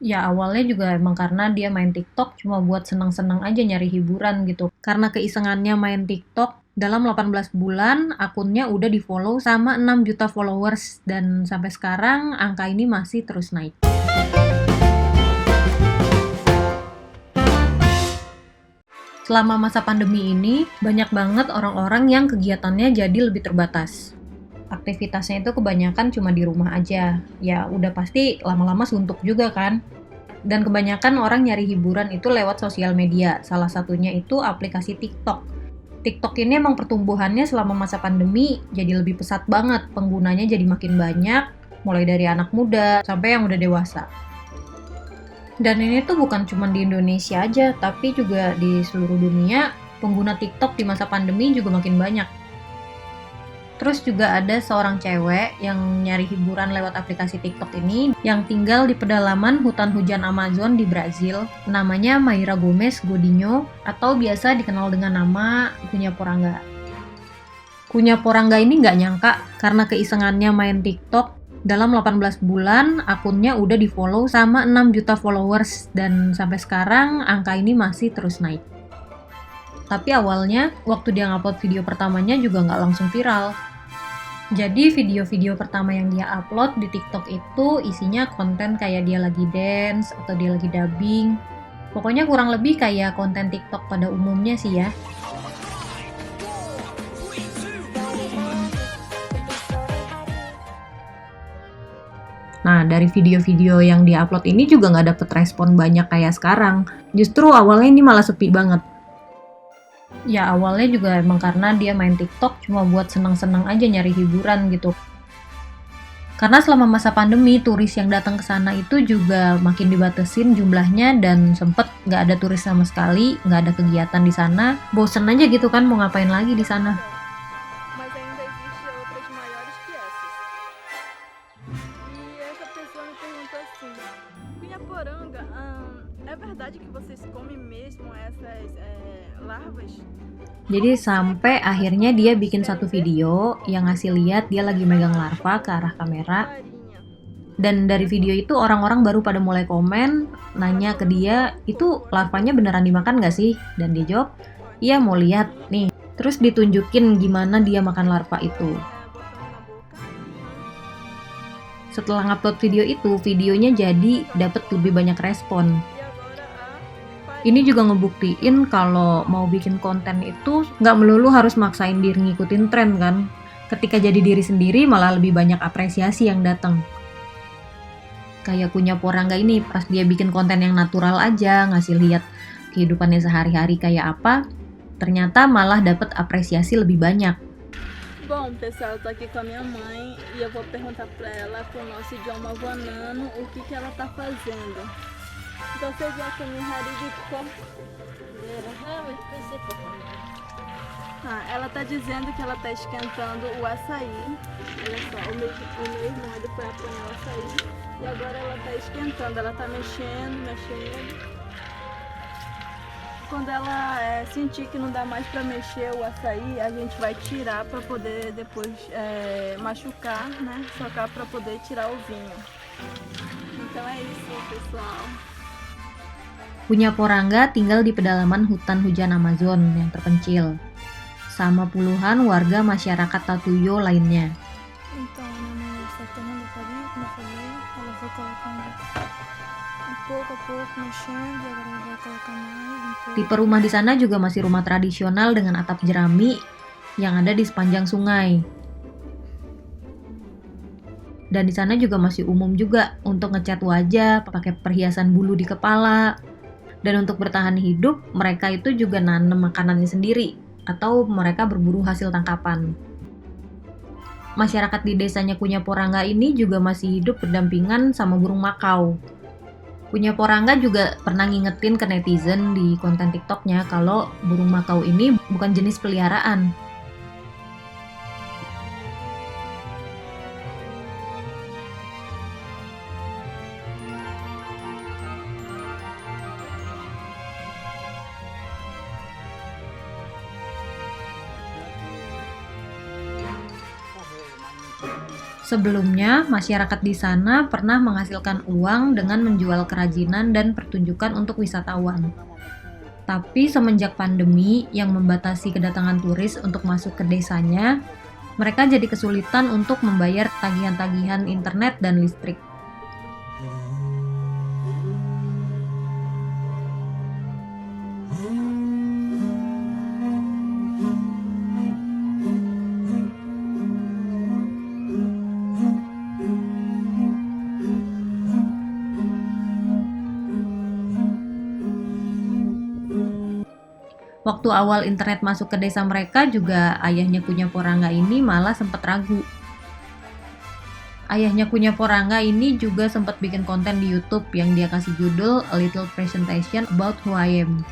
Ya awalnya juga emang karena dia main TikTok cuma buat senang-senang aja nyari hiburan gitu. Karena keisengannya main TikTok, dalam 18 bulan akunnya udah di-follow sama 6 juta followers dan sampai sekarang angka ini masih terus naik. Selama masa pandemi ini, banyak banget orang-orang yang kegiatannya jadi lebih terbatas. Aktivitasnya itu kebanyakan cuma di rumah aja. Ya udah pasti lama-lama suntuk juga kan. Dan kebanyakan orang nyari hiburan itu lewat sosial media. Salah satunya itu aplikasi TikTok. TikTok ini emang pertumbuhannya selama masa pandemi jadi lebih pesat banget. Penggunanya jadi makin banyak, mulai dari anak muda sampai yang udah dewasa. Dan ini tuh bukan cuma di Indonesia aja, tapi juga di seluruh dunia, pengguna TikTok di masa pandemi juga makin banyak. Terus juga ada seorang cewek yang nyari hiburan lewat aplikasi TikTok ini yang tinggal di pedalaman hutan hujan Amazon di Brazil. Namanya Mayra Gomes Godinho atau biasa dikenal dengan nama Cunha Poranga. Cunha Poranga ini nggak nyangka karena keisengannya main TikTok, dalam 18 bulan akunnya udah di-follow sama 6 juta followers dan sampai sekarang angka ini masih terus naik. Tapi awalnya waktu dia ngupload video pertamanya juga nggak langsung viral. Jadi video-video pertama yang dia upload di TikTok itu isinya konten kayak dia lagi dance atau dia lagi dubbing. Pokoknya kurang lebih kayak konten TikTok pada umumnya sih ya. Nah, dari video-video yang dia upload ini juga nggak dapet respon banyak kayak sekarang. Justru awalnya ini malah sepi banget. Ya awalnya juga emang karena dia main TikTok cuma buat senang-senang aja nyari hiburan gitu. Karena selama masa pandemi, turis yang datang ke sana itu juga makin dibatesin jumlahnya dan sempet nggak ada turis sama sekali, nggak ada kegiatan di sana. Bosen aja gitu kan mau ngapain lagi di sana. Mas ainda existe outras maiores que essas. E essa pessoa me perguntou assim: Cunhaporanga, é verdade que vocês comem mesmo essas larvas? Jadi sampai akhirnya dia bikin satu video yang ngasih lihat dia lagi megang larva ke arah kamera. Farinha. Dan dari video itu orang-orang baru pada mulai komen, nanya ke dia, itu larvanya beneran dimakan nggak sih? Dan dia jawab, iya mau lihat nih. Terus ditunjukin gimana dia makan larva itu. Botando na boca. Setelah ngupload video itu, videonya jadi dapet lebih banyak respon. E agora a farinha. Ini juga ngebuktiin kalau mau bikin konten itu nggak melulu harus maksain diri ngikutin tren kan. Ketika jadi diri sendiri malah lebih banyak apresiasi yang datang. Kayak Cunha Poranga ini pas dia bikin konten yang natural aja, ngasih lihat kehidupannya sehari-hari kayak apa, ternyata malah dapet apresiasi lebih banyak. Bom, pessoal, eu tô aqui com a minha mãe e eu vou perguntar pra ela com o nosso idioma vanano o que ela tá fazendo. Então você já comeu harigiko? Ela tá dizendo que ela tá esquentando o açaí. Olha só, o meu irmão ele foi apanhar o açaí e agora ela tá esquentando, ela tá mexendo, mexendo. Quando ela sentir que não dá mais para mexer o açaí, a gente vai tirar para poder depois machucar, né? Socar para poder tirar o vinho. Então é isso, pessoal. Cunha Poranga tinggal di pedalaman hutan hujan Amazon yang terpencil, sama puluhan warga masyarakat Tatuyo lainnya. Então a minha mãe está tomando farinha, como eu falei, ela vai colocando pouco a pouco, mexendo, e agora ela vai colocar mais um pouco. Tipe rumah di sana juga masih rumah tradisional dengan atap jerami yang ada di sepanjang sungai. Dan di sana juga masih umum juga untuk ngecat wajah, pakai perhiasan bulu di kepala. Dan untuk bertahan hidup, mereka itu juga nanam makanannya sendiri atau mereka berburu hasil tangkapan. Masyarakat di desanya Cunha Poranga ini juga masih hidup berdampingan sama burung makau. Cunha Poranga juga pernah ngingetin ke netizen di konten TikToknya kalau burung makau ini bukan jenis peliharaan. Sebelumnya, masyarakat di sana pernah menghasilkan uang dengan menjual kerajinan dan pertunjukan untuk wisatawan. Tapi semenjak pandemi yang membatasi kedatangan turis untuk masuk ke desanya, mereka jadi kesulitan untuk membayar tagihan-tagihan internet dan listrik. Waktu awal internet masuk ke desa mereka juga ayahnya Kunya Porangga ini malah sempat ragu. Ayahnya Kunya Porangga ini juga sempat bikin konten di YouTube yang dia kasih judul A Little Presentation About Who I Am.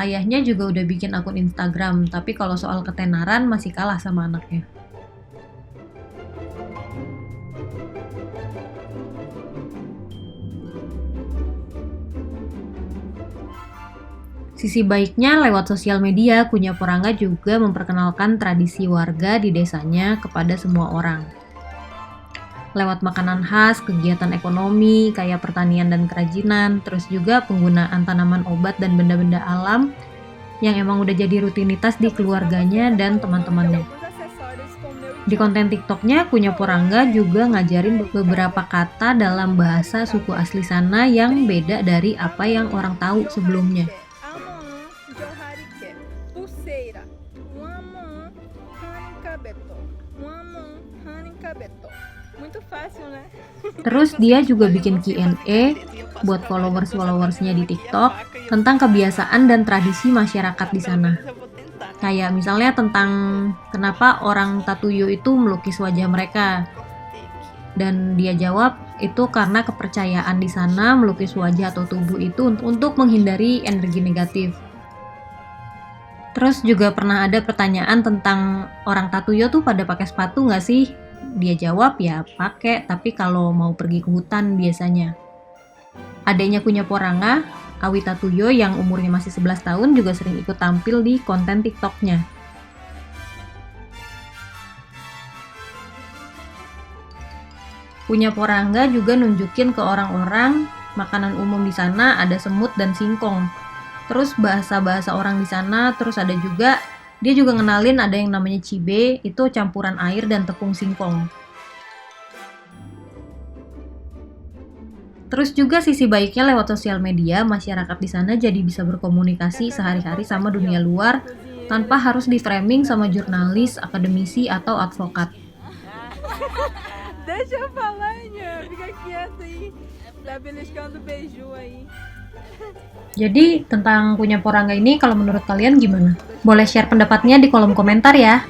Ayahnya juga udah bikin akun Instagram, tapi kalau soal ketenaran masih kalah sama anaknya. Sisi baiknya lewat sosial media, Kunya Porangga juga memperkenalkan tradisi warga di desanya kepada semua orang. Lewat makanan khas, kegiatan ekonomi, kayak pertanian dan kerajinan, terus juga penggunaan tanaman obat dan benda-benda alam yang emang udah jadi rutinitas di keluarganya dan teman-temannya. Di konten TikToknya, Kunya Porangga juga ngajarin beberapa kata dalam bahasa suku asli sana yang beda dari apa yang orang tahu sebelumnya. Terus dia juga bikin Q&A buat followers-followersnya di TikTok tentang kebiasaan dan tradisi masyarakat di sana. Kayak misalnya tentang kenapa orang Tatuyo itu melukis wajah mereka. Dan dia jawab itu karena kepercayaan di sana melukis wajah atau tubuh itu untuk menghindari energi negatif. Terus juga pernah ada pertanyaan tentang orang Tatuyo tuh pada pakai sepatu nggak sih? Dia jawab ya pakai, tapi kalau mau pergi ke hutan biasanya. Adanya Kunya Porangga, Awi Tatuyo yang umurnya masih 11 tahun juga sering ikut tampil di konten TikToknya. Kunya Porangga juga nunjukin ke orang-orang makanan umum di sana ada semut dan singkong. Terus bahasa-bahasa orang di sana, terus ada juga dia juga ngenalin ada yang namanya cibe, itu campuran air dan tepung singkong. Terus juga sisi baiknya lewat sosial media, masyarakat di sana jadi bisa berkomunikasi sehari-hari sama dunia luar tanpa harus di-framing sama jurnalis, akademisi, atau advokat. Deixa eu falar, Nha. Fica quieta aí. Tá beliscando beiju aí. Jadi tentang Kunya Porangga ini kalau menurut kalian gimana? Boleh share pendapatnya di kolom komentar ya.